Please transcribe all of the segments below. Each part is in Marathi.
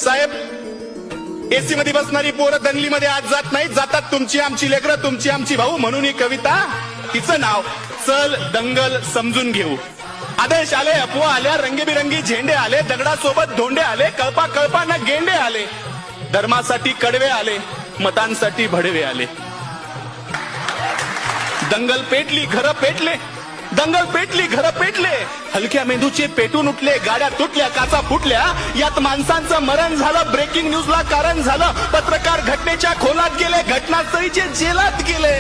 साहेब, एसी मध्ये बसणारी पोरं दंगलीमध्ये आज जात नाहीत, जातात तुमची आमची लेकरं, तुमची आमची भाऊ. म्हणून ही कविता, तिचं नाव चल दंगल समजून घेऊ. आदेश आले, अफवा आल्या, रंगीबिरंगी झेंडे आले, दगडासोबत धोंडे आले, कळपा कळपानं गेंडे आले, धर्मासाठी कडवे आले, मतांसाठी भडवे आले. दंगल पेटली, घरं पेटले, दंगल पेटली, घरं पेटले, हलक्या मेंदूचे पेटून उठले, गाड्या तुटल्या, काचा फुटल्या, यात माणसांचं मरण झालं, ब्रेकिंग न्यूजला कारण झालं, पत्रकार घटनेच्या खोलात गेले, घटनास्थळीचे जेलात गेले.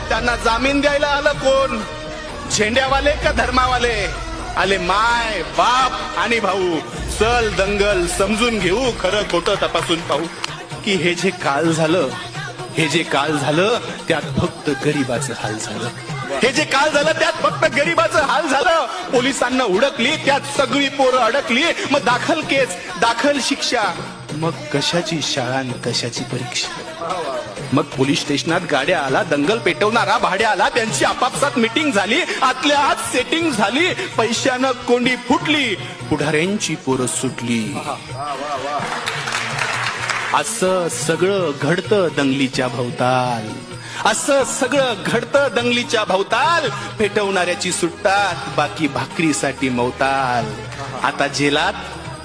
त्यांना जामीन द्यायला आलं कोण? झेंड्यावाले का धर्मावाले? आले माय, बाप आणि भाऊ. चल दंगल समजून घेऊ, खरं खोटं तपासून पाहू. की हे जे काल झालं, हे जे काल झालं त्यात फक्त गरिबाचं हाल झालं. हे जे काल झालं त्यात फक्त गरिबाचं हाल झालं. पोलिसांना उडकली, त्यात सगळी पोरं अडकली. मग दाखल केस, दाखल शिक्षा, मग कशाची शाळा आणि कशाची परीक्षा. मग पोलीस स्टेशनात गाड्या आला, दंगल पेटवणारा भाड्या आला, त्यांची आपापसात मीटिंग झाली, आतल्या आत सेटिंग झाली, पैशानं कोंडी फुटली, पुढाऱ्यांची पोरं सुटली. असं सगळं घडतं दंगलीच्या भोवताल, असं सगळं घडतं दंगलीच्या भोवताल. पेटवणाऱ्याची सुटतात, बाकी भाकरीसाठी मवताल. आता जेलात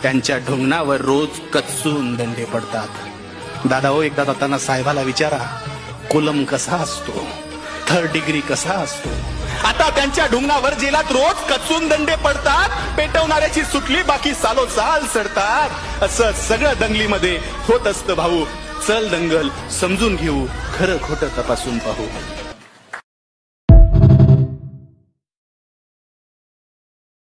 त्यांच्या ढोंगणावर रोज कचून दंडे पडतात. दादा हो, एकदा जाताना साहेबाला विचारा, कोलम कसा असतो, थर्ड डिग्री कसा असतो. आता त्यांच्या ढुंगणावर जेलात रोज कचून दंडे पडतात. पेटवणाऱ्याची सुटली, बाकी सालोसाल सडतात. असं सगळं दंगलीमध्ये होत असतं भाऊ. चल दंगल समजून घेऊ, खरं खोटं तपासून पाहू.